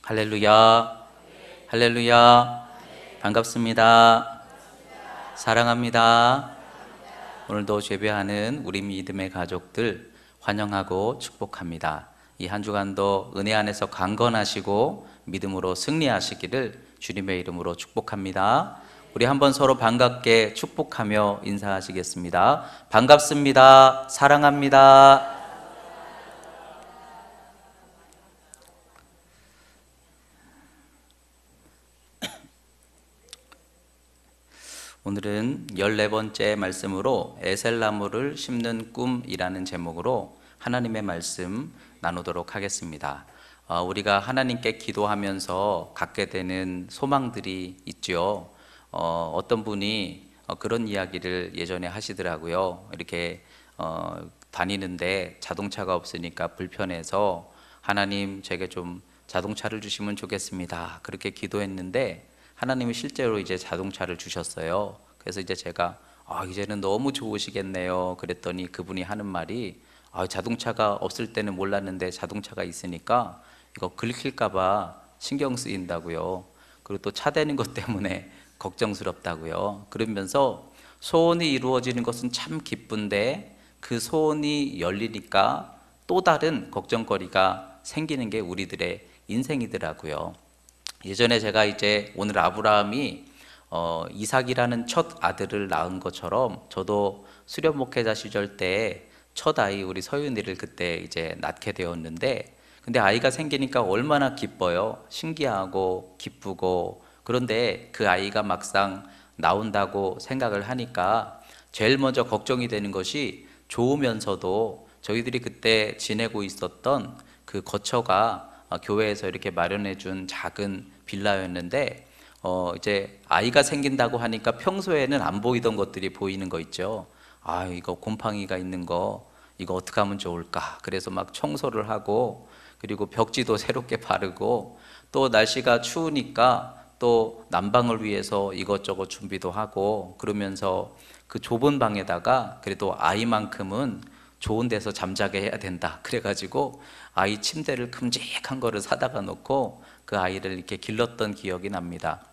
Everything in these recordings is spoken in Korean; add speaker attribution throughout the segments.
Speaker 1: 할렐루야, 할렐루야, 반갑습니다. 사랑합니다. 오늘도 예배하는 우리 믿음의 가족들 환영하고 축복합니다. 이 한 주간도 은혜 안에서 강건하시고 믿음으로 승리하시기를 주님의 이름으로 축복합니다. 우리 한번 서로 반갑게 축복하며 인사하시겠습니다. 반갑습니다. 사랑합니다. 오늘은 14번째 말씀으로 에셀나무를 심는 꿈이라는 제목으로 하나님의 말씀 나누도록 하겠습니다. 우리가 하나님께 기도하면서 갖게 되는 소망들이 있죠. 어떤 분이 그런 이야기를 예전에 하시더라고요. 이렇게 다니는데 자동차가 없으니까 불편해서 하나님 제게 좀 자동차를 주시면 좋겠습니다. 그렇게 기도했는데 하나님이 실제로 이제 자동차를 주셨어요. 그래서 이제 제가 이제는 너무 좋으시겠네요. 그랬더니 그분이 하는 말이 자동차가 없을 때는 몰랐는데 자동차가 있으니까 이거 긁힐까봐 신경 쓰인다고요. 그리고 또 차 대는 것 때문에 걱정스럽다고요. 그러면서 소원이 이루어지는 것은 참 기쁜데 그 소원이 열리니까 또 다른 걱정거리가 생기는 게 우리들의 인생이더라고요. 예전에 제가 이제 오늘 아브라함이 이삭이라는 첫 아들을 낳은 것처럼 저도 수련 목회자 시절 때 첫 아이 우리 서윤이를 그때 이제 낳게 되었는데, 근데 아이가 생기니까 얼마나 기뻐요. 신기하고 기쁘고. 그런데 그 아이가 막상 나온다고 생각을 하니까 제일 먼저 걱정이 되는 것이 좋으면서도 저희들이 그때 지내고 있었던 그 거처가 교회에서 이렇게 마련해 준 작은 빌라였는데 이제 아이가 생긴다고 하니까 평소에는 안 보이던 것들이 보이는 거 있죠. 이거 곰팡이가 있는 거 이거 어떻게 하면 좋을까. 그래서 막 청소를 하고, 그리고 벽지도 새롭게 바르고, 또 날씨가 추우니까 또 난방을 위해서 이것저것 준비도 하고, 그러면서 그 좁은 방에다가 그래도 아이만큼은 좋은 데서 잠자게 해야 된다. 그래가지고 아이 침대를 큼직한 거를 사다가 놓고 그 아이를 이렇게 길렀던 기억이 납니다.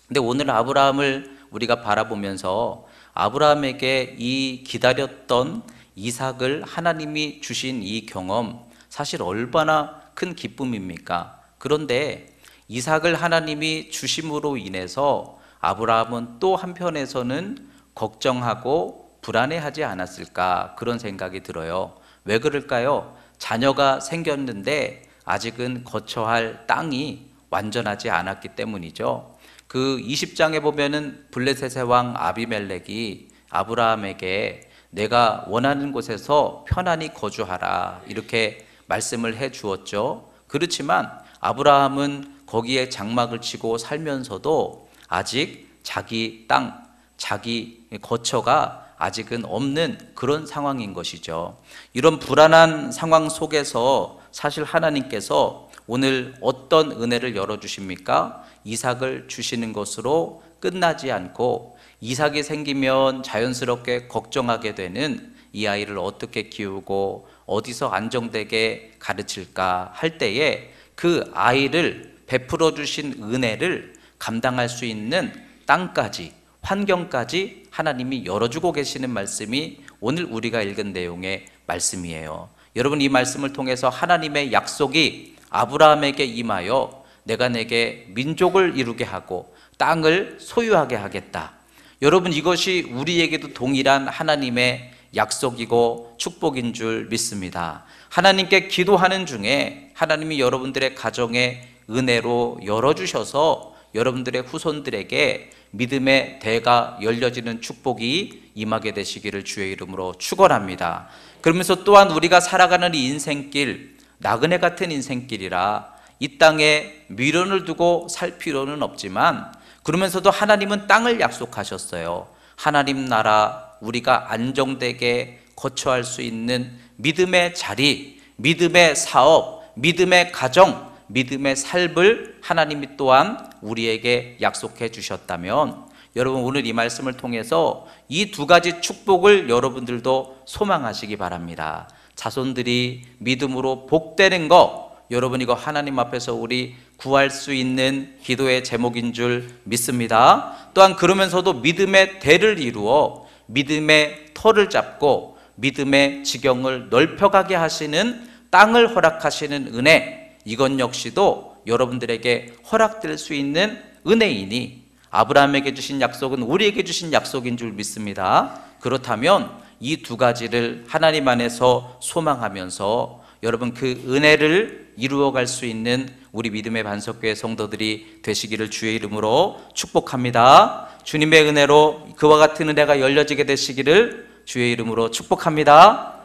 Speaker 1: 근데 오늘 아브라함을 우리가 바라보면서 아브라함에게 이 기다렸던 이삭을 하나님이 주신 이 경험, 사실 얼마나 큰 기쁨입니까? 그런데 이삭을 하나님이 주심으로 인해서 아브라함은 또 한편에서는 걱정하고 불안해하지 않았을까, 그런 생각이 들어요. 왜 그럴까요? 자녀가 생겼는데 아직은 거처할 땅이 완전하지 않았기 때문이죠. 그 20장에 보면은 블레셋의 왕 아비멜렉이 아브라함에게 내가 원하는 곳에서 편안히 거주하라, 이렇게 말씀을 해 주었죠. 그렇지만 아브라함은 거기에 장막을 치고 살면서도 아직 자기 땅, 자기 거처가 아직은 없는 그런 상황인 것이죠. 이런 불안한 상황 속에서 사실 하나님께서 오늘 어떤 은혜를 열어주십니까? 이삭을 주시는 것으로 끝나지 않고, 이삭이 생기면 자연스럽게 걱정하게 되는 이 아이를 어떻게 키우고 어디서 안정되게 가르칠까 할 때에 그 아이를 베풀어 주신 은혜를 감당할 수 있는 땅까지, 환경까지 하나님이 열어주고 계시는 말씀이 오늘 우리가 읽은 내용의 말씀이에요. 여러분, 이 말씀을 통해서 하나님의 약속이 아브라함에게 임하여 내가 내게 민족을 이루게 하고 땅을 소유하게 하겠다. 여러분, 이것이 우리에게도 동일한 하나님의 약속이고 축복인 줄 믿습니다. 하나님께 기도하는 중에 하나님이 여러분들의 가정에 은혜로 열어주셔서 여러분들의 후손들에게 믿음의 대가 열려지는 축복이 임하게 되시기를 주의 이름으로 축원합니다. 그러면서 또한 우리가 살아가는 이 인생길, 나그네 같은 인생길이라 이 땅에 미련을 두고 살 필요는 없지만, 그러면서도 하나님은 땅을 약속하셨어요. 하나님 나라, 우리가 안정되게 거처할 수 있는 믿음의 자리, 믿음의 사업, 믿음의 가정, 믿음의 삶을 하나님이 또한 우리에게 약속해 주셨다면, 여러분 오늘 이 말씀을 통해서 이 두 가지 축복을 여러분들도 소망하시기 바랍니다. 자손들이 믿음으로 복되는 거, 여러분 이거 하나님 앞에서 우리 구할 수 있는 기도의 제목인 줄 믿습니다. 또한 그러면서도 믿음의 대를 이루어 믿음의 터를 잡고 믿음의 지경을 넓혀가게 하시는 땅을 허락하시는 은혜, 이것 역시도 여러분들에게 허락될 수 있는 은혜이니 아브라함에게 주신 약속은 우리에게 주신 약속인 줄 믿습니다. 그렇다면 이 두 가지를 하나님 안에서 소망하면서 여러분 그 은혜를 이루어갈 수 있는 우리 믿음의 반석교회 성도들이 되시기를 주의 이름으로 축복합니다. 주님의 은혜로 그와 같은 은혜가 열려지게 되시기를 주의 이름으로 축복합니다.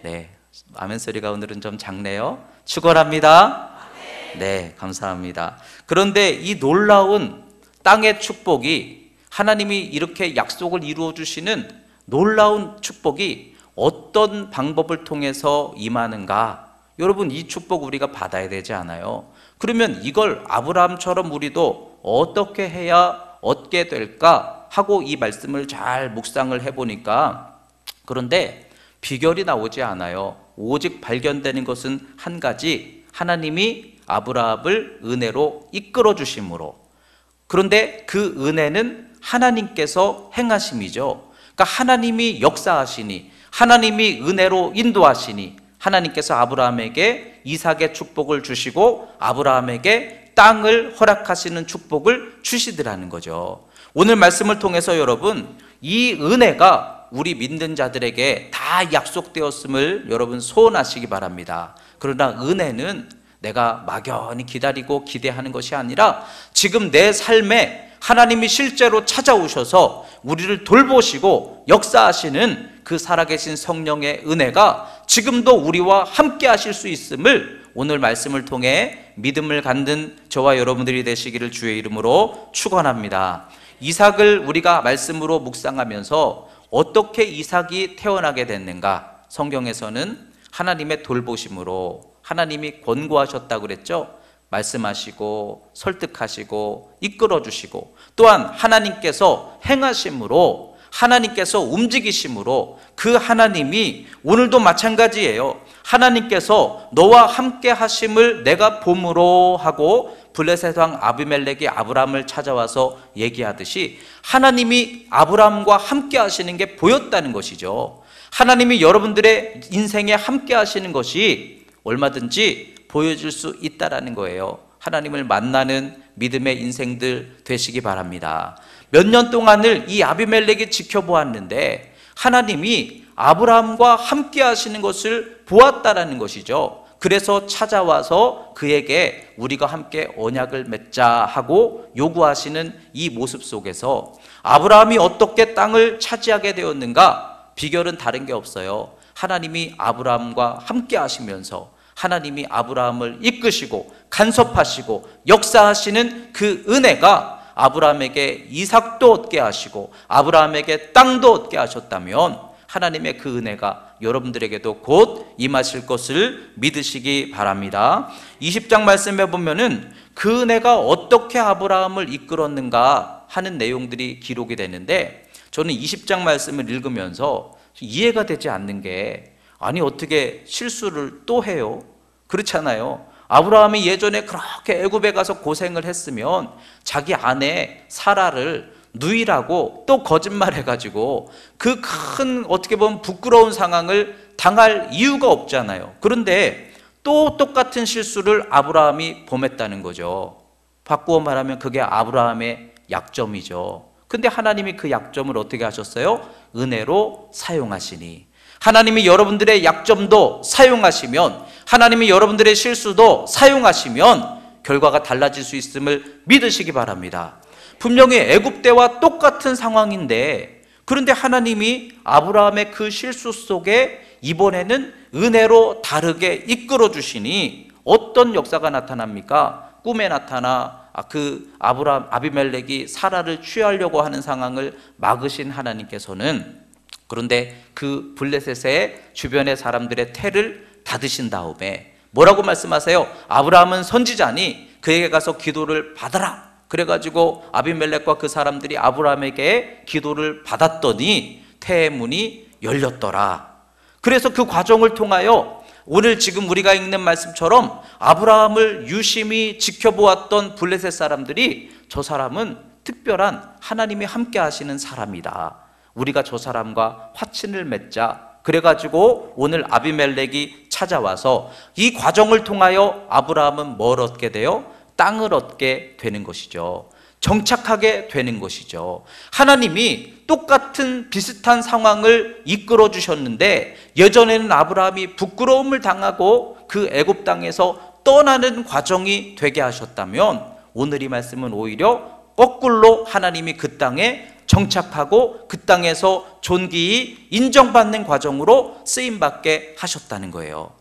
Speaker 1: 네, 아멘 소리가 오늘은 좀 작네요. 축원합니다. 네, 감사합니다. 그런데 이 놀라운 땅의 축복이, 하나님이 이렇게 약속을 이루어 주시는 놀라운 축복이 어떤 방법을 통해서 임하는가? 여러분, 이 축복 우리가 받아야 되지 않아요? 그러면 이걸 아브라함처럼 우리도 어떻게 해야 얻게 될까 하고 이 말씀을 잘 묵상을 해보니까, 그런데 비결이 나오지 않아요. 오직 발견되는 것은 한 가지, 하나님이 아브라함을 은혜로 이끌어 주심으로. 그런데 그 은혜는 하나님께서 행하심이죠. 그러니까 하나님이 역사하시니, 하나님이 은혜로 인도하시니 하나님께서 아브라함에게 이삭의 축복을 주시고 아브라함에게 땅을 허락하시는 축복을 주시더라는 거죠. 오늘 말씀을 통해서 여러분, 이 은혜가 우리 믿는 자들에게 다 약속되었음을 여러분 소원하시기 바랍니다. 그러나 은혜는 내가 막연히 기다리고 기대하는 것이 아니라 지금 내 삶에 하나님이 실제로 찾아오셔서 우리를 돌보시고 역사하시는 그 살아계신 성령의 은혜가 지금도 우리와 함께 하실 수 있음을 오늘 말씀을 통해 믿음을 갖는 저와 여러분들이 되시기를 주의 이름으로 축원합니다. 이삭을 우리가 말씀으로 묵상하면서 어떻게 이삭이 태어나게 됐는가? 성경에서는 하나님의 돌보심으로, 하나님이 권고하셨다고 그랬죠. 말씀하시고 설득하시고 이끌어 주시고, 또한 하나님께서 행하심으로, 하나님께서 움직이심으로, 그 하나님이 오늘도 마찬가지예요. 하나님께서 너와 함께 하심을 내가 봄으로 하고 블레셋 왕 아비멜렉이 아브라함을 찾아와서 얘기하듯이 하나님이 아브라함과 함께 하시는 게 보였다는 것이죠. 하나님이 여러분들의 인생에 함께 하시는 것이 얼마든지 보여줄 수 있다라는 거예요. 하나님을 만나는 믿음의 인생들 되시기 바랍니다. 몇 년 동안을 이 아비멜렉이 지켜보았는데 하나님이 아브라함과 함께 하시는 것을 보았다라는 것이죠. 그래서 찾아와서 그에게 우리가 함께 언약을 맺자 하고 요구하시는 이 모습 속에서 아브라함이 어떻게 땅을 차지하게 되었는가? 비결은 다른 게 없어요. 하나님이 아브라함과 함께 하시면서 하나님이 아브라함을 이끄시고 간섭하시고 역사하시는 그 은혜가 아브라함에게 이삭도 얻게 하시고 아브라함에게 땅도 얻게 하셨다면 하나님의 그 은혜가 여러분들에게도 곧 임하실 것을 믿으시기 바랍니다. 20장 말씀에 보면은 그 은혜가 어떻게 아브라함을 이끌었는가 하는 내용들이 기록이 되는데, 저는 20장 말씀을 읽으면서 이해가 되지 않는 게, 아니 어떻게 실수를 또 해요? 그렇잖아요. 아브라함이 예전에 그렇게 애굽에 가서 고생을 했으면 자기 아내 사라를 누이라고 또 거짓말해가지고 그 큰 어떻게 보면 부끄러운 상황을 당할 이유가 없잖아요. 그런데 또 똑같은 실수를 아브라함이 범했다는 거죠. 바꾸어 말하면 그게 아브라함의 약점이죠. 근데 하나님이 그 약점을 어떻게 하셨어요? 은혜로 사용하시니, 하나님이 여러분들의 약점도 사용하시면, 하나님이 여러분들의 실수도 사용하시면 결과가 달라질 수 있음을 믿으시기 바랍니다. 분명히 애굽 때와 똑같은 상황인데, 그런데 하나님이 아브라함의 그 실수 속에 이번에는 은혜로 다르게 이끌어 주시니 어떤 역사가 나타납니까? 꿈에 나타나 그 아비멜렉이 사라를 취하려고 하는 상황을 막으신 하나님께서는, 그런데 그 블레셋의 주변의 사람들의 태를 닫으신 다음에 뭐라고 말씀하세요? 아브라함은 선지자니 그에게 가서 기도를 받아라. 그래가지고 아비멜렉과 그 사람들이 아브라함에게 기도를 받았더니 태의 문이 열렸더라. 그래서 그 과정을 통하여 오늘 지금 우리가 읽는 말씀처럼 아브라함을 유심히 지켜보았던 블레셋 사람들이 저 사람은 특별한 하나님이 함께 하시는 사람이다, 우리가 저 사람과 화친을 맺자. 그래가지고 오늘 아비멜렉이 찾아와서 이 과정을 통하여 아브라함은 뭘 얻게 돼요? 땅을 얻게 되는 것이죠. 정착하게 되는 것이죠. 하나님이 똑같은 비슷한 상황을 이끌어 주셨는데, 예전에는 아브라함이 부끄러움을 당하고 그 애굽 땅에서 떠나는 과정이 되게 하셨다면, 오늘 이 말씀은 오히려 거꾸로 하나님이 그 땅에 정착하고 그 땅에서 존귀히 인정받는 과정으로 쓰임받게 하셨다는 거예요.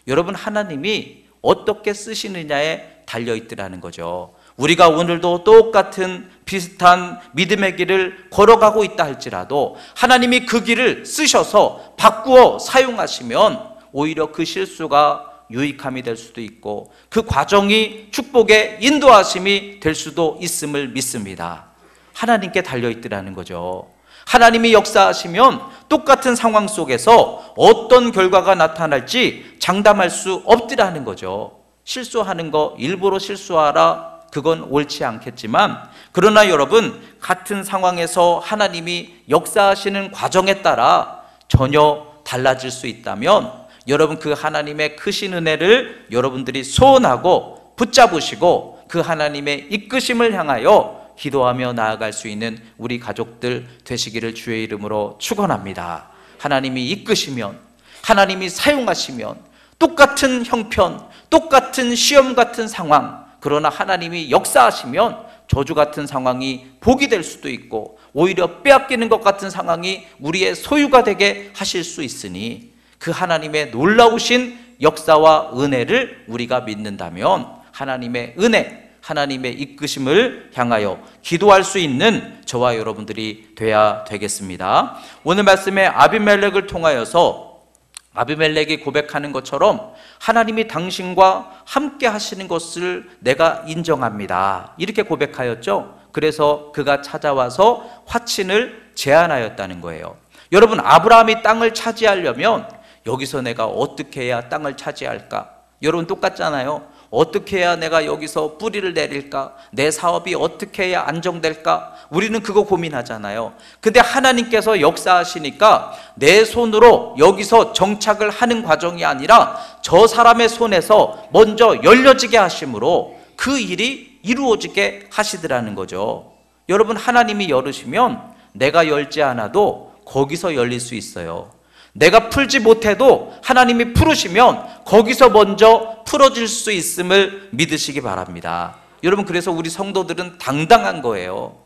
Speaker 1: 여러분, 하나님이 어떻게 쓰시느냐에 달려있더라는 거죠. 우리가 오늘도 똑같은 비슷한 믿음의 길을 걸어가고 있다 할지라도 하나님이 그 길을 쓰셔서 바꾸어 사용하시면 오히려 그 실수가 유익함이 될 수도 있고 그 과정이 축복의 인도하심이 될 수도 있음을 믿습니다. 하나님께 달려있더라는 거죠. 하나님이 역사하시면 똑같은 상황 속에서 어떤 결과가 나타날지 장담할 수 없더라는 거죠. 실수하는 거 일부러 실수하라, 그건 옳지 않겠지만, 그러나 여러분, 같은 상황에서 하나님이 역사하시는 과정에 따라 전혀 달라질 수 있다면, 여러분 그 하나님의 크신 은혜를 여러분들이 소원하고 붙잡으시고 그 하나님의 이끄심을 향하여 기도하며 나아갈 수 있는 우리 가족들 되시기를 주의 이름으로 축원합니다. 하나님이 이끄시면, 하나님이 사용하시면 똑같은 형편, 똑같은 시험 같은 상황, 그러나 하나님이 역사하시면 저주 같은 상황이 복이 될 수도 있고 오히려 빼앗기는 것 같은 상황이 우리의 소유가 되게 하실 수 있으니, 그 하나님의 놀라우신 역사와 은혜를 우리가 믿는다면 하나님의 은혜, 하나님의 이끄심을 향하여 기도할 수 있는 저와 여러분들이 돼야 되겠습니다. 오늘 말씀에 아비멜렉을 통하여서 아비멜렉이 고백하는 것처럼 하나님이 당신과 함께 하시는 것을 내가 인정합니다, 이렇게 고백하였죠. 그래서 그가 찾아와서 화친을 제안하였다는 거예요. 여러분, 아브라함이 땅을 차지하려면 여기서 내가 어떻게 해야 땅을 차지할까? 여러분 똑같잖아요. 어떻게 해야 내가 여기서 뿌리를 내릴까? 내 사업이 어떻게 해야 안정될까? 우리는 그거 고민하잖아요. 근데 하나님께서 역사하시니까 내 손으로 여기서 정착을 하는 과정이 아니라 저 사람의 손에서 먼저 열려지게 하심으로 그 일이 이루어지게 하시더라는 거죠. 여러분, 하나님이 열으시면 내가 열지 않아도 거기서 열릴 수 있어요. 내가 풀지 못해도 하나님이 풀으시면 거기서 먼저 풀어질 수 있음을 믿으시기 바랍니다. 여러분, 그래서 우리 성도들은 당당한 거예요.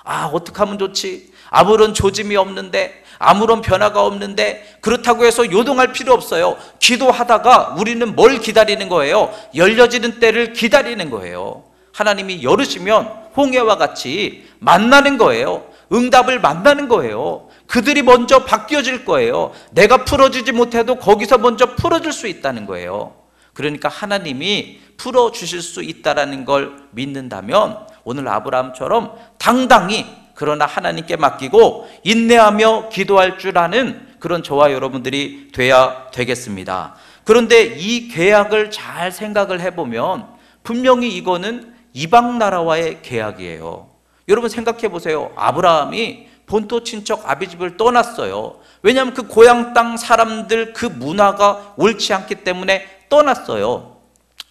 Speaker 1: 아, 어떻게 하면 좋지? 아무런 조짐이 없는데, 아무런 변화가 없는데, 그렇다고 해서 요동할 필요 없어요. 기도하다가 우리는 뭘 기다리는 거예요? 열려지는 때를 기다리는 거예요. 하나님이 열으시면 홍해와 같이 만나는 거예요. 응답을 만나는 거예요. 그들이 먼저 바뀌어질 거예요. 내가 풀어주지 못해도 거기서 먼저 풀어줄 수 있다는 거예요. 그러니까 하나님이 풀어주실 수 있다는 걸 믿는다면 오늘 아브라함처럼 당당히, 그러나 하나님께 맡기고 인내하며 기도할 줄 아는 그런 저와 여러분들이 돼야 되겠습니다. 그런데 이 계약을 잘 생각을 해보면 분명히 이거는 이방 나라와의 계약이에요. 여러분 생각해 보세요. 아브라함이 본토 친척 아비집을 떠났어요. 왜냐하면 그 고향 땅 사람들 그 문화가 옳지 않기 때문에 떠났어요.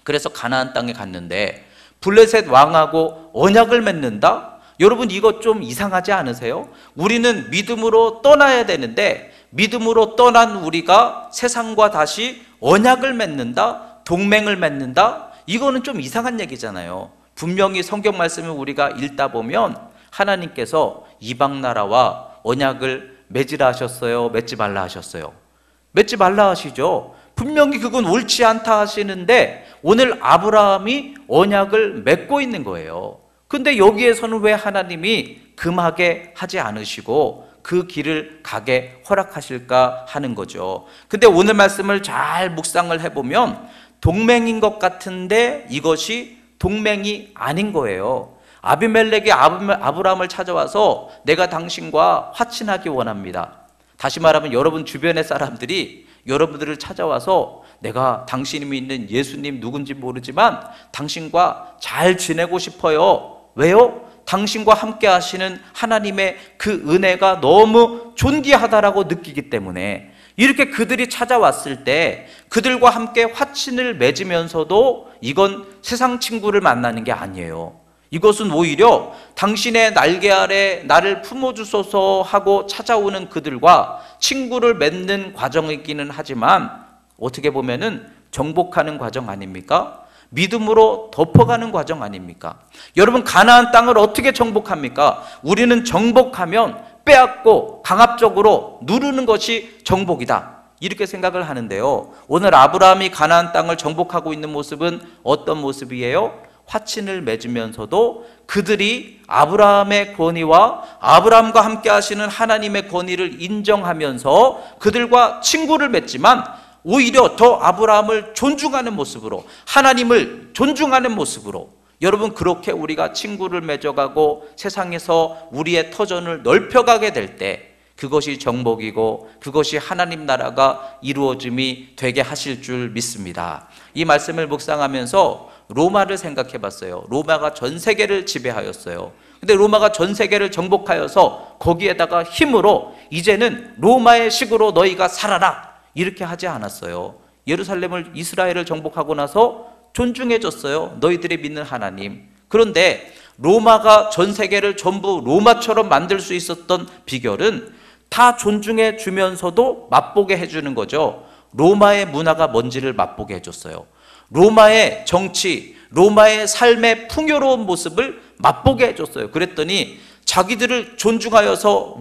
Speaker 1: 그래서 가나안 땅에 갔는데 블레셋 왕하고 언약을 맺는다? 여러분 이거 좀 이상하지 않으세요? 우리는 믿음으로 떠나야 되는데 믿음으로 떠난 우리가 세상과 다시 언약을 맺는다? 동맹을 맺는다? 이거는 좀 이상한 얘기잖아요. 분명히 성경 말씀을 우리가 읽다 보면 하나님께서 이방 나라와 언약을 맺으라 하셨어요? 맺지 말라 하셨어요? 맺지 말라 하시죠. 분명히 그건 옳지 않다 하시는데 오늘 아브라함이 언약을 맺고 있는 거예요. 근데 여기에서는 왜 하나님이 금하게 하지 않으시고 그 길을 가게 허락하실까 하는 거죠. 근데 오늘 말씀을 잘 묵상을 해보면 동맹인 것 같은데 이것이 동맹이 아닌 거예요. 아비멜렉이 아브라함을 찾아와서 내가 당신과 화친하기 원합니다. 다시 말하면 여러분 주변의 사람들이 여러분들을 찾아와서 내가 당신이 믿는 예수님 누군지 모르지만 당신과 잘 지내고 싶어요. 왜요? 당신과 함께 하시는 하나님의 그 은혜가 너무 존귀하다라고 느끼기 때문에 이렇게 그들이 찾아왔을 때 그들과 함께 화친을 맺으면서도 이건 세상 친구를 만나는 게 아니에요. 이것은 오히려 당신의 날개 아래 나를 품어주소서 하고 찾아오는 그들과 친구를 맺는 과정이기는 하지만 어떻게 보면은 정복하는 과정 아닙니까? 믿음으로 덮어가는 과정 아닙니까? 여러분, 가나안 땅을 어떻게 정복합니까? 우리는 정복하면 빼앗고 강압적으로 누르는 것이 정복이다, 이렇게 생각을 하는데요, 오늘 아브라함이 가나안 땅을 정복하고 있는 모습은 어떤 모습이에요? 화친을 맺으면서도 그들이 아브라함의 권위와 아브라함과 함께 하시는 하나님의 권위를 인정하면서 그들과 친구를 맺지만 오히려 더 아브라함을 존중하는 모습으로, 하나님을 존중하는 모습으로, 여러분, 그렇게 우리가 친구를 맺어가고 세상에서 우리의 터전을 넓혀가게 될 때 그것이 정복이고 그것이 하나님 나라가 이루어짐이 되게 하실 줄 믿습니다. 이 말씀을 묵상하면서 로마를 생각해 봤어요. 로마가 전 세계를 지배하였어요. 근데 로마가 전 세계를 정복하여서 거기에다가 힘으로 이제는 로마의 식으로 너희가 살아라, 이렇게 하지 않았어요. 예루살렘을, 이스라엘을 정복하고 나서 존중해줬어요. 너희들이 믿는 하나님. 그런데 로마가 전 세계를 전부 로마처럼 만들 수 있었던 비결은 다 존중해 주면서도 맛보게 해주는 거죠. 로마의 문화가 뭔지를 맛보게 해줬어요. 로마의 정치, 로마의 삶의 풍요로운 모습을 맛보게 해줬어요. 그랬더니 자기들을 존중하여서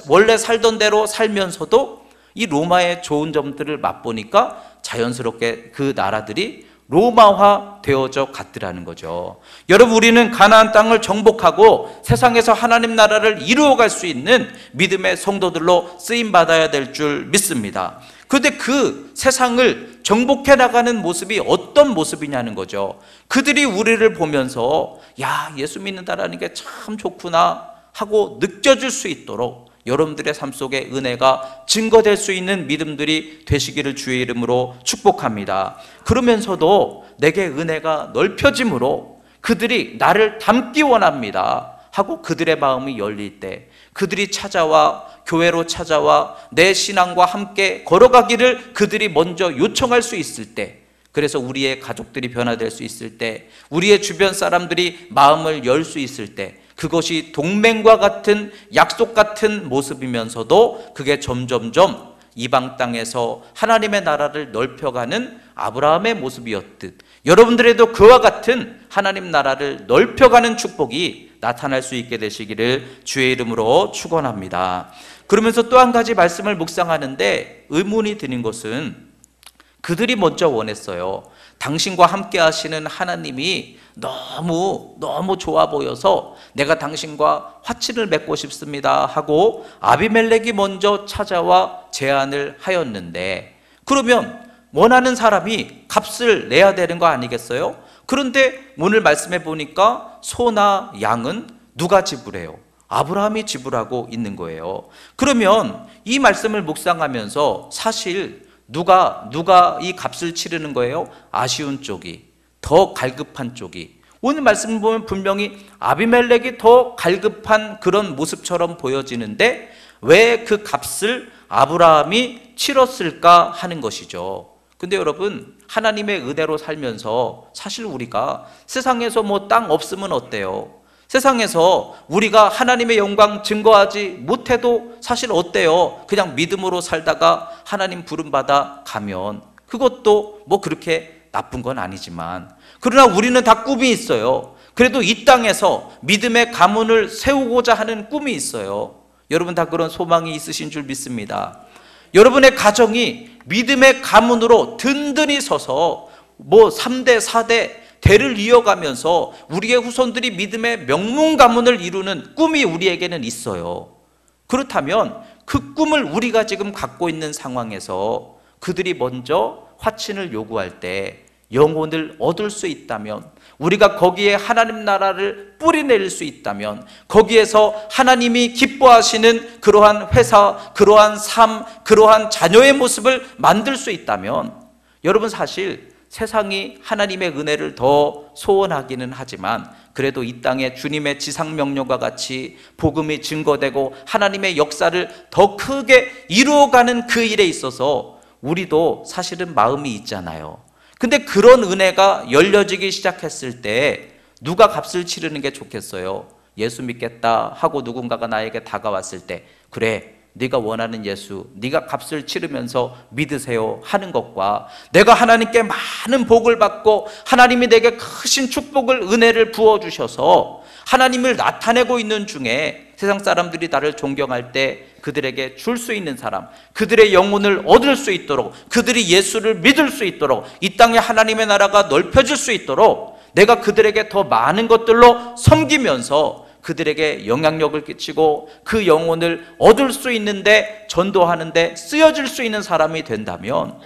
Speaker 1: 원래 살던 대로 살면서도 이 로마의 좋은 점들을 맛보니까 자연스럽게 그 나라들이 로마화 되어져 갔더라는 거죠. 여러분, 우리는 가나안 땅을 정복하고 세상에서 하나님 나라를 이루어갈 수 있는 믿음의 성도들로 쓰임받아야 될 줄 믿습니다. 그런데 그 세상을 정복해 나가는 모습이 어떤 모습이냐는 거죠. 그들이 우리를 보면서 야, 예수 믿는다라는 게 참 좋구나 하고 느껴질 수 있도록 여러분들의 삶 속에 은혜가 증거될 수 있는 믿음들이 되시기를 주의 이름으로 축복합니다. 그러면서도 내게 은혜가 넓혀짐으로 그들이 나를 닮기 원합니다 하고 그들의 마음이 열릴 때, 그들이 찾아와, 교회로 찾아와 내 신앙과 함께 걸어가기를 그들이 먼저 요청할 수 있을 때, 그래서 우리의 가족들이 변화될 수 있을 때, 우리의 주변 사람들이 마음을 열 수 있을 때, 그것이 동맹과 같은 약속 같은 모습이면서도 그게 점점점 이방 땅에서 하나님의 나라를 넓혀가는 아브라함의 모습이었듯 여러분들에도 그와 같은 하나님 나라를 넓혀가는 축복이 나타날 수 있게 되시기를 주의 이름으로 축원합니다. 그러면서 또 한 가지 말씀을 묵상하는데 의문이 드는 것은 그들이 먼저 원했어요. 당신과 함께 하시는 하나님이 너무 좋아 보여서 내가 당신과 화친을 맺고 싶습니다 하고 아비멜렉이 먼저 찾아와 제안을 하였는데, 그러면 원하는 사람이 값을 내야 되는 거 아니겠어요? 그런데 오늘 말씀해 보니까 소나 양은 누가 지불해요? 아브라함이 지불하고 있는 거예요. 그러면 이 말씀을 묵상하면서 사실 누가 이 값을 치르는 거예요? 아쉬운 쪽이, 더 갈급한 쪽이. 오늘 말씀 보면 분명히 아비멜렉이 더 갈급한 그런 모습처럼 보여지는데 왜 그 값을 아브라함이 치렀을까 하는 것이죠. 근데 여러분, 하나님의 은혜로 살면서 사실 우리가 세상에서 뭐 땅 없으면 어때요? 세상에서 우리가 하나님의 영광 증거하지 못해도 사실 어때요? 그냥 믿음으로 살다가 하나님 부름받아 가면 그것도 뭐 그렇게 나쁜 건 아니지만, 그러나 우리는 다 꿈이 있어요. 그래도 이 땅에서 믿음의 가문을 세우고자 하는 꿈이 있어요. 여러분 다 그런 소망이 있으신 줄 믿습니다. 여러분의 가정이 믿음의 가문으로 든든히 서서 뭐 3대 4대 대를 이어가면서 우리의 후손들이 믿음의 명문 가문을 이루는 꿈이 우리에게는 있어요. 그렇다면 그 꿈을 우리가 지금 갖고 있는 상황에서 그들이 먼저 화친을 요구할 때 영혼을 얻을 수 있다면, 우리가 거기에 하나님 나라를 뿌리내릴 수 있다면, 거기에서 하나님이 기뻐하시는 그러한 회사, 그러한 삶, 그러한 자녀의 모습을 만들 수 있다면 여러분, 사실 세상이 하나님의 은혜를 더 소원하기는 하지만 그래도 이 땅에 주님의 지상명령과 같이 복음이 증거되고 하나님의 역사를 더 크게 이루어가는 그 일에 있어서 우리도 사실은 마음이 있잖아요. 근데 그런 은혜가 열려지기 시작했을 때 누가 값을 치르는 게 좋겠어요? 예수 믿겠다 하고 누군가가 나에게 다가왔을 때, 그래, 네가 원하는 예수, 네가 값을 치르면서 믿으세요 하는 것과 내가 하나님께 많은 복을 받고 하나님이 내게 크신 축복을, 은혜를 부어주셔서 하나님을 나타내고 있는 중에 세상 사람들이 나를 존경할 때 그들에게 줄 수 있는 사람, 그들의 영혼을 얻을 수 있도록, 그들이 예수를 믿을 수 있도록, 이 땅에 하나님의 나라가 넓혀질 수 있도록 내가 그들에게 더 많은 것들로 섬기면서 그들에게 영향력을 끼치고 그 영혼을 얻을 수 있는데, 전도하는데 쓰여질 수 있는 사람이 된다면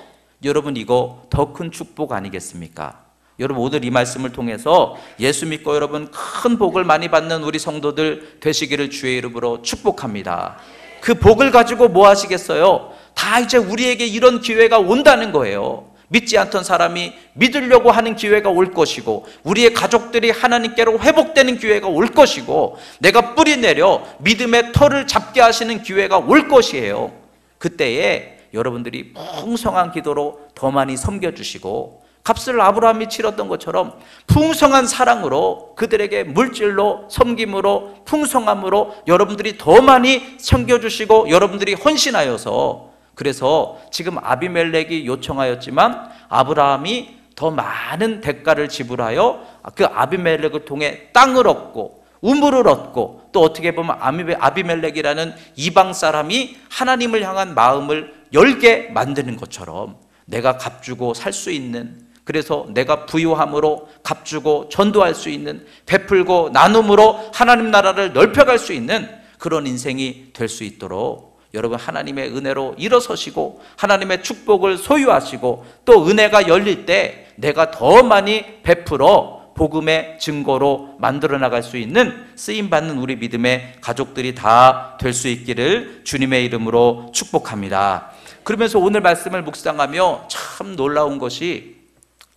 Speaker 1: 여러분, 이거 더 큰 축복 아니겠습니까? 여러분, 오늘 이 말씀을 통해서 예수 믿고 여러분 큰 복을 많이 받는 우리 성도들 되시기를 주의 이름으로 축복합니다. 그 복을 가지고 뭐 하시겠어요? 다 이제 우리에게 이런 기회가 온다는 거예요. 믿지 않던 사람이 믿으려고 하는 기회가 올 것이고, 우리의 가족들이 하나님께로 회복되는 기회가 올 것이고, 내가 뿌리 내려 믿음의 터를 잡게 하시는 기회가 올 것이에요. 그때에 여러분들이 풍성한 기도로 더 많이 섬겨주시고, 값을 아브라함이 치렀던 것처럼 풍성한 사랑으로 그들에게 물질로, 섬김으로, 풍성함으로 여러분들이 더 많이 섬겨주시고 여러분들이 헌신하여서, 그래서 지금 아비멜렉이 요청하였지만 아브라함이 더 많은 대가를 지불하여 그 아비멜렉을 통해 땅을 얻고 우물을 얻고, 또 어떻게 보면 아비멜렉이라는 이방 사람이 하나님을 향한 마음을 열게 만드는 것처럼 내가 값주고 살 수 있는, 그래서 내가 부유함으로 값주고 전도할 수 있는, 베풀고 나눔으로 하나님 나라를 넓혀갈 수 있는 그런 인생이 될 수 있도록 여러분, 하나님의 은혜로 일어서시고 하나님의 축복을 소유하시고, 또 은혜가 열릴 때 내가 더 많이 베풀어 복음의 증거로 만들어 나갈 수 있는 쓰임받는 우리 믿음의 가족들이 다 될 수 있기를 주님의 이름으로 축복합니다. 그러면서 오늘 말씀을 묵상하며 참 놀라운 것이,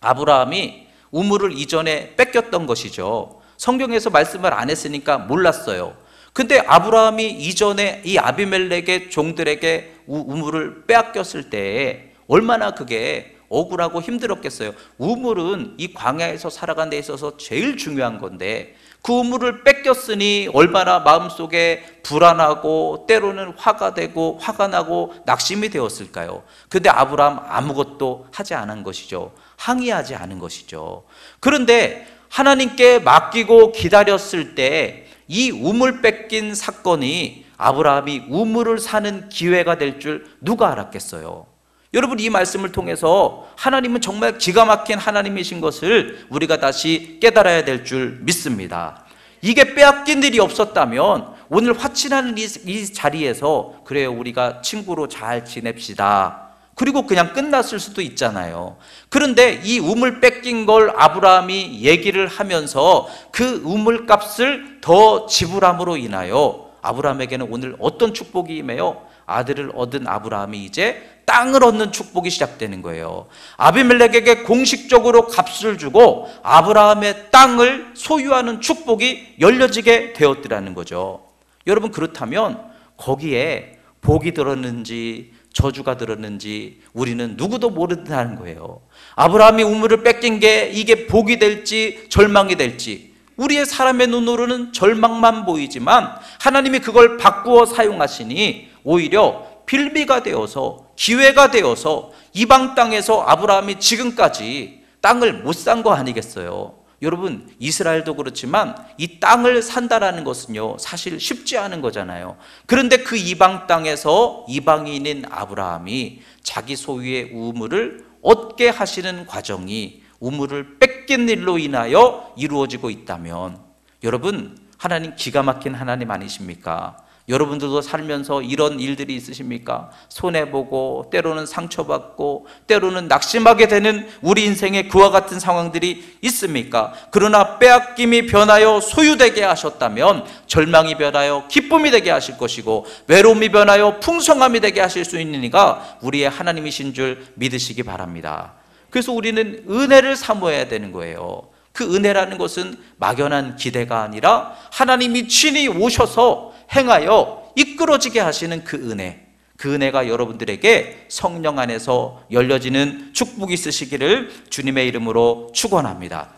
Speaker 1: 아브라함이 우물을 이전에 뺏겼던 것이죠. 성경에서 말씀을 안 했으니까 몰랐어요. 근데 아브라함이 이전에 이 아비멜렉의 종들에게 우물을 빼앗겼을 때 얼마나 그게 억울하고 힘들었겠어요. 우물은 이 광야에서 살아가는 데 있어서 제일 중요한 건데 그 우물을 뺏겼으니 얼마나 마음속에 불안하고 때로는 화가 되고 화가 나고 낙심이 되었을까요? 근데 아브라함 아무것도 하지 않은 것이죠. 항의하지 않은 것이죠. 그런데 하나님께 맡기고 기다렸을 때 이 우물 뺏긴 사건이 아브라함이 우물을 사는 기회가 될 줄 누가 알았겠어요? 여러분, 이 말씀을 통해서 하나님은 정말 기가 막힌 하나님이신 것을 우리가 다시 깨달아야 될 줄 믿습니다. 이게 빼앗긴 일이 없었다면 오늘 화친하는 이 자리에서 그래요, 우리가 친구로 잘 지냅시다, 그리고 그냥 끝났을 수도 있잖아요. 그런데 이 우물 뺏긴 걸 아브라함이 얘기를 하면서 그 우물값을 더 지불함으로 인하여 아브라함에게는 오늘 어떤 축복이 임해요? 아들을 얻은 아브라함이 이제 땅을 얻는 축복이 시작되는 거예요. 아비멜렉에게 공식적으로 값을 주고 아브라함의 땅을 소유하는 축복이 열려지게 되었더라는 거죠. 여러분, 그렇다면 거기에 복이 들었는지 저주가 들었는지 우리는 누구도 모른다는 거예요. 아브라함이 우물을 뺏긴 게 이게 복이 될지 절망이 될지 우리의 사람의 눈으로는 절망만 보이지만 하나님이 그걸 바꾸어 사용하시니 오히려 빌미가 되어서, 기회가 되어서 이방 땅에서 아브라함이 지금까지 땅을 못 산 거 아니겠어요? 여러분, 이스라엘도 그렇지만 이 땅을 산다라는 것은요 사실 쉽지 않은 거잖아요. 그런데 그 이방 땅에서 이방인인 아브라함이 자기 소유의 우물을 얻게 하시는 과정이 우물을 뺏긴 일로 인하여 이루어지고 있다면, 여러분, 하나님 기가 막힌 하나님 아니십니까? 여러분들도 살면서 이런 일들이 있으십니까? 손해보고 때로는 상처받고 때로는 낙심하게 되는 우리 인생에 그와 같은 상황들이 있습니까? 그러나 빼앗김이 변하여 소유되게 하셨다면 절망이 변하여 기쁨이 되게 하실 것이고 외로움이 변하여 풍성함이 되게 하실 수 있는 이가 우리의 하나님이신 줄 믿으시기 바랍니다. 그래서 우리는 은혜를 사모해야 되는 거예요. 그 은혜라는 것은 막연한 기대가 아니라 하나님이 친히 오셔서 행하여 이끌어지게 하시는 그 은혜, 그 은혜가 여러분들에게 성령 안에서 열려지는 축복이 있으시기를 주님의 이름으로 축원합니다.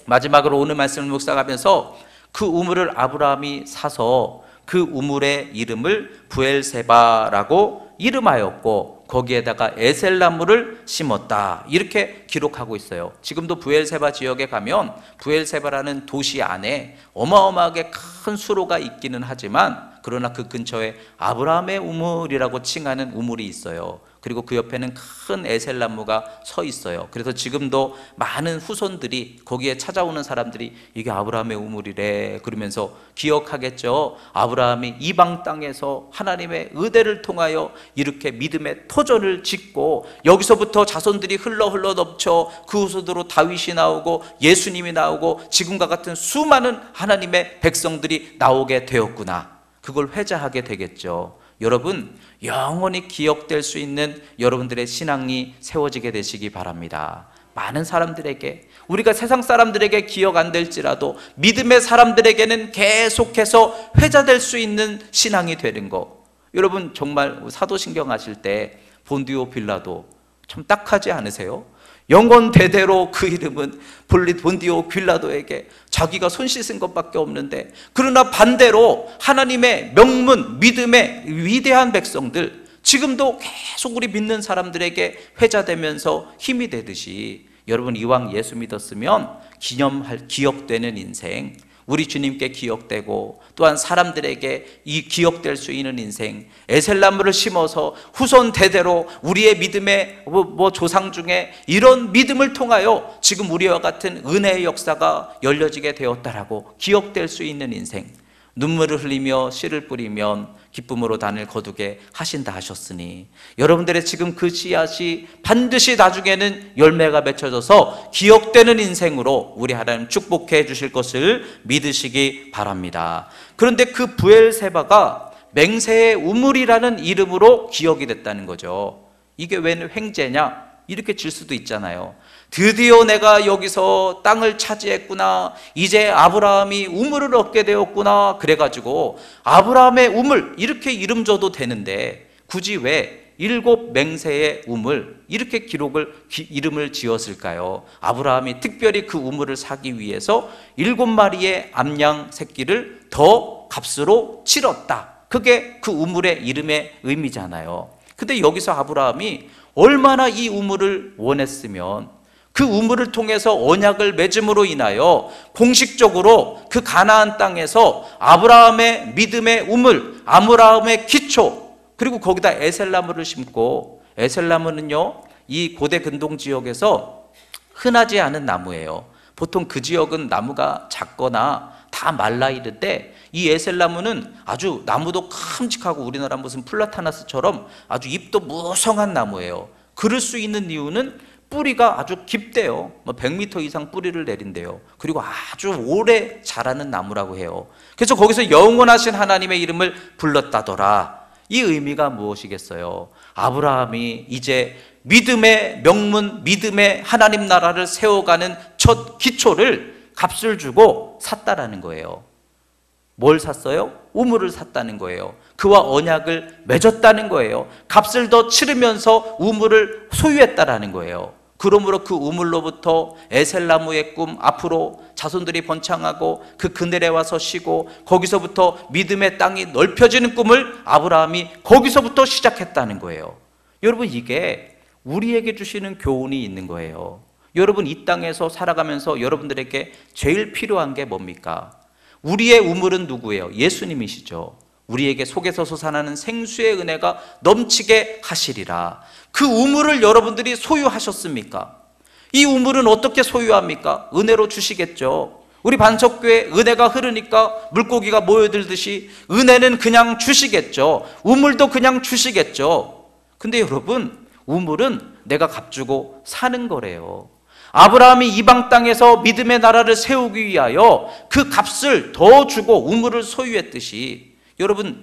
Speaker 1: 마지막으로 오늘 말씀을 묵상하면서 그 우물을 아브라함이 사서 그 우물의 이름을 부엘세바라고 이름하였고 거기에다가 에셀나무를 심었다, 이렇게 기록하고 있어요. 지금도 부엘세바 지역에 가면 부엘세바라는 도시 안에 어마어마하게 큰 수로가 있기는 하지만 그러나 그 근처에 아브라함의 우물이라고 칭하는 우물이 있어요. 그리고 그 옆에는 큰 에셀나무가 서 있어요. 그래서 지금도 많은 후손들이, 거기에 찾아오는 사람들이 이게 아브라함의 우물이래 그러면서 기억하겠죠. 아브라함이 이방 땅에서 하나님의 의대를 통하여 이렇게 믿음의 터전을 짓고 여기서부터 자손들이 흘러 넘쳐 그 후손으로 다윗이 나오고 예수님이 나오고 지금과 같은 수많은 하나님의 백성들이 나오게 되었구나. 그걸 회자하게 되겠죠. 여러분, 영원히 기억될 수 있는 여러분들의 신앙이 세워지게 되시기 바랍니다. 많은 사람들에게, 우리가 세상 사람들에게 기억 안 될지라도 믿음의 사람들에게는 계속해서 회자될 수 있는 신앙이 되는 거. 여러분, 정말 사도신경 하실 때 본디오 빌라도 참 딱하지 않으세요? 영원 대대로 그 이름은 본디오 빌라도에게 자기가 손 씻은 것밖에 없는데, 그러나 반대로 하나님의 명문 믿음의 위대한 백성들, 지금도 계속 우리 믿는 사람들에게 회자되면서 힘이 되듯이 여러분, 이왕 예수 믿었으면 기억되는 인생, 우리 주님께 기억되고 또한 사람들에게 이 기억될 수 있는 인생, 에셀나무를 심어서 후손 대대로 우리의 믿음의 조상 중에 이런 믿음을 통하여 지금 우리와 같은 은혜의 역사가 열려지게 되었다라고 기억될 수 있는 인생, 눈물을 흘리며 씨를 뿌리면 기쁨으로 단을 거두게 하신다 하셨으니 여러분들의 지금 그 씨앗이 반드시 나중에는 열매가 맺혀져서 기억되는 인생으로 우리 하나님 축복해 주실 것을 믿으시기 바랍니다. 그런데 그 부엘세바가 맹세의 우물이라는 이름으로 기억이 됐다는 거죠. 이게 왜 횡재냐? 이렇게 질 수도 있잖아요. 드디어 내가 여기서 땅을 차지했구나, 이제 아브라함이 우물을 얻게 되었구나, 그래가지고 아브라함의 우물 이렇게 이름 줘도 되는데 굳이 왜 7 맹세의 우물 이렇게 이름을 지었을까요? 아브라함이 특별히 그 우물을 사기 위해서 7마리의 암양 새끼를 더 값으로 치렀다. 그게 그 우물의 이름의 의미잖아요. 근데 여기서 아브라함이 얼마나 이 우물을 원했으면 그 우물을 통해서 언약을 맺음으로 인하여 공식적으로 그 가나안 땅에서 아브라함의 믿음의 우물, 아브라함의 기초, 그리고 거기다 에셀나무를 심고, 에셀나무는요 이 고대 근동 지역에서 흔하지 않은 나무예요. 보통 그 지역은 나무가 작거나 다 말라있는데 이 에셀나무는 아주 나무도 큼직하고 우리나라 무슨 플라타나스처럼 아주 잎도 무성한 나무예요. 그럴 수 있는 이유는 뿌리가 아주 깊대요. 100m 이상 뿌리를 내린대요. 그리고 아주 오래 자라는 나무라고 해요. 그래서 거기서 영원하신 하나님의 이름을 불렀다더라. 이 의미가 무엇이겠어요? 아브라함이 이제 믿음의 명문, 믿음의 하나님 나라를 세워가는 첫 기초를 값을 주고 샀다라는 거예요. 뭘 샀어요? 우물을 샀다는 거예요. 그와 언약을 맺었다는 거예요. 값을 더 치르면서 우물을 소유했다라는 거예요. 그러므로 그 우물로부터 에셀나무의 꿈, 앞으로 자손들이 번창하고 그 그늘에 와서 쉬고 거기서부터 믿음의 땅이 넓혀지는 꿈을 아브라함이 거기서부터 시작했다는 거예요. 여러분, 이게 우리에게 주시는 교훈이 있는 거예요. 여러분, 이 땅에서 살아가면서 여러분들에게 제일 필요한 게 뭡니까? 우리의 우물은 누구예요? 예수님이시죠. 우리에게 속에서 솟아나는 생수의 은혜가 넘치게 하시리라. 그 우물을 여러분들이 소유하셨습니까? 이 우물은 어떻게 소유합니까? 은혜로 주시겠죠. 우리 반석교회 은혜가 흐르니까 물고기가 모여들듯이 은혜는 그냥 주시겠죠. 우물도 그냥 주시겠죠. 근데 여러분, 우물은 내가 값주고 사는 거래요. 아브라함이 이방 땅에서 믿음의 나라를 세우기 위하여 그 값을 더 주고 우물을 소유했듯이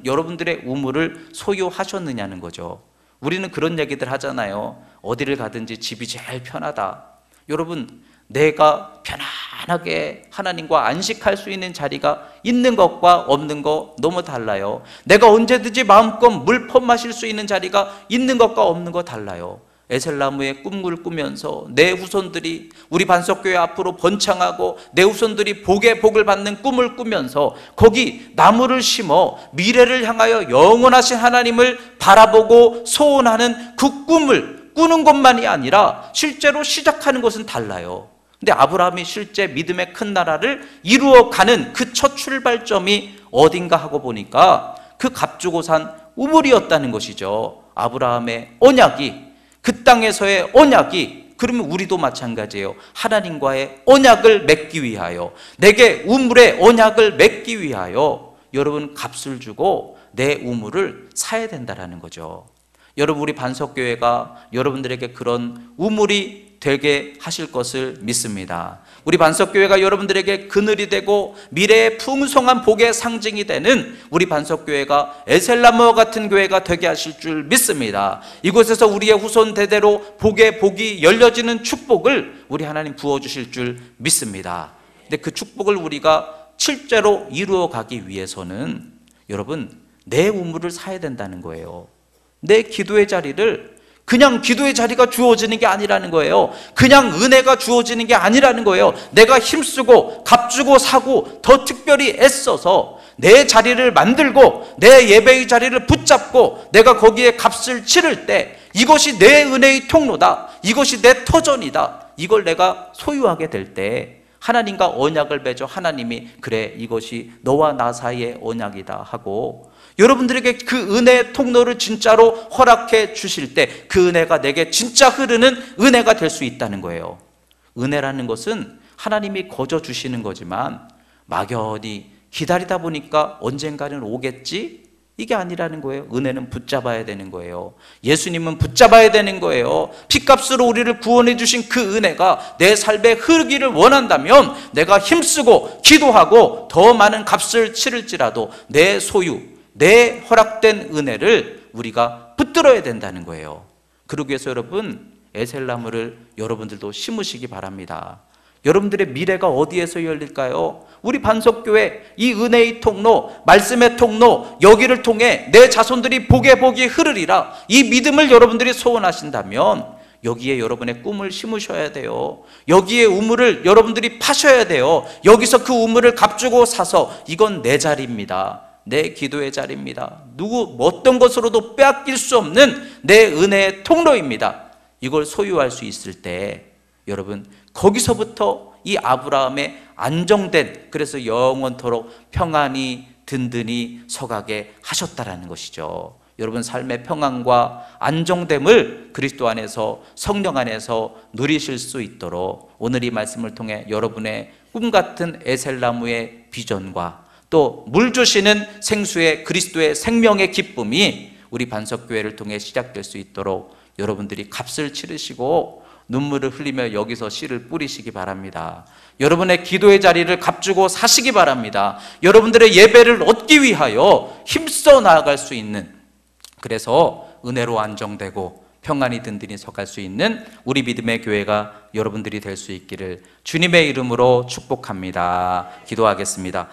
Speaker 1: 여러분들의 우물을 소유하셨느냐는 거죠. 우리는 그런 얘기들 하잖아요. 어디를 가든지 집이 제일 편하다. 여러분, 내가 편안하게 하나님과 안식할 수 있는 자리가 있는 것과 없는 것 너무 달라요. 내가 언제든지 마음껏 물 퍼마실 수 있는 자리가 있는 것과 없는 것 달라요. 에셀나무의 꿈을 꾸면서 내 후손들이 우리 반석교회 앞으로 번창하고 내 후손들이 복의 복을 받는 꿈을 꾸면서 거기 나무를 심어 미래를 향하여 영원하신 하나님을 바라보고 소원하는 그 꿈을 꾸는 것만이 아니라 실제로 시작하는 것은 달라요. 근데 아브라함이 실제 믿음의 큰 나라를 이루어가는 그 첫 출발점이 어딘가 하고 보니까 그 값주고 산 우물이었다는 것이죠. 아브라함의 언약이, 그 땅에서의 언약이, 그러면 우리도 마찬가지예요. 하나님과의 언약을 맺기 위하여, 내게 우물의 언약을 맺기 위하여 여러분 값을 주고 내 우물을 사야 된다는 거죠. 여러분, 우리 반석교회가 여러분들에게 그런 우물이 되게 하실 것을 믿습니다. 우리 반석교회가 여러분들에게 그늘이 되고 미래의 풍성한 복의 상징이 되는 우리 반석교회가 에셀나무와 같은 교회가 되게 하실 줄 믿습니다. 이곳에서 우리의 후손 대대로 복의 복이 열려지는 축복을 우리 하나님 부어주실 줄 믿습니다. 근데 그 축복을 우리가 실제로 이루어 가기 위해서는 여러분, 내 우물을 사야 된다는 거예요. 내 기도의 자리를, 그냥 기도의 자리가 주어지는 게 아니라는 거예요. 그냥 은혜가 주어지는 게 아니라는 거예요. 내가 힘쓰고 값주고 사고 더 특별히 애써서 내 자리를 만들고 내 예배의 자리를 붙잡고 내가 거기에 값을 치를 때 이것이 내 은혜의 통로다, 이것이 내 터전이다, 이걸 내가 소유하게 될 때 하나님과 언약을 맺어 하나님이 그래, 이것이 너와 나 사이의 언약이다 하고 여러분들에게 그 은혜의 통로를 진짜로 허락해 주실 때 그 은혜가 내게 진짜 흐르는 은혜가 될 수 있다는 거예요. 은혜라는 것은 하나님이 거저 주시는 거지만 막연히 기다리다 보니까 언젠가는 오겠지? 이게 아니라는 거예요. 은혜는 붙잡아야 되는 거예요. 예수님은 붙잡아야 되는 거예요. 핏값으로 우리를 구원해 주신 그 은혜가 내 삶에 흐르기를 원한다면 내가 힘쓰고 기도하고 더 많은 값을 치를지라도 내 소유, 내 허락된 은혜를 우리가 붙들어야 된다는 거예요. 그러기 위해서 여러분, 에셀나무를 여러분들도 심으시기 바랍니다. 여러분들의 미래가 어디에서 열릴까요? 우리 반석교회, 이 은혜의 통로, 말씀의 통로, 여기를 통해 내 자손들이 복의 복이 흐르리라, 이 믿음을 여러분들이 소원하신다면 여기에 여러분의 꿈을 심으셔야 돼요. 여기에 우물을 여러분들이 파셔야 돼요. 여기서 그 우물을 값주고 사서 이건 내 자리입니다, 내 기도의 자리입니다, 누구 어떤 것으로도 빼앗길 수 없는 내 은혜의 통로입니다, 이걸 소유할 수 있을 때 여러분, 거기서부터 이 아브라함의 안정된, 그래서 영원토록 평안히 든든히 서가게 하셨다라는 것이죠. 여러분, 삶의 평안과 안정됨을 그리스도 안에서, 성령 안에서 누리실 수 있도록 오늘 이 말씀을 통해 여러분의 꿈같은 에셀나무의 비전과 또 물 주시는 생수의 그리스도의 생명의 기쁨이 우리 반석교회를 통해 시작될 수 있도록 여러분들이 값을 치르시고 눈물을 흘리며 여기서 씨를 뿌리시기 바랍니다. 여러분의 기도의 자리를 값주고 사시기 바랍니다. 여러분들의 예배를 얻기 위하여 힘써 나아갈 수 있는, 그래서 은혜로 안정되고 평안히 든든히 서갈 수 있는 우리 믿음의 교회가 여러분들이 될 수 있기를 주님의 이름으로 축복합니다. 기도하겠습니다.